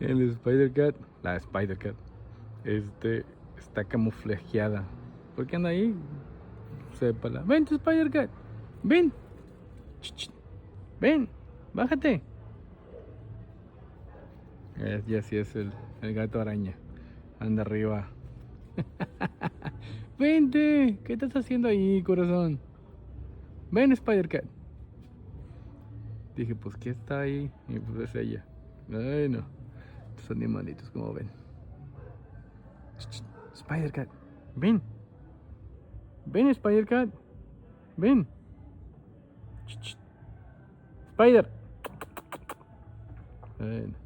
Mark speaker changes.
Speaker 1: El Spider-Cat, la Spider-Cat, está camuflajeada. ¿Por qué anda ahí? Sépala. Ven, tu Spider-Cat. Ven. Ch, ch. Ven, bájate. Y así es el gato araña. Anda arriba. Vente. ¿Qué estás haciendo ahí, corazón? Ven, Spider-Cat. Dije, pues, ¿qué está ahí? Y pues es ella. Ay, no. Estos animalitos, como ven. Spider-Cat. Ven. Ven, Spider-Cat. Ven. Spider. Bueno.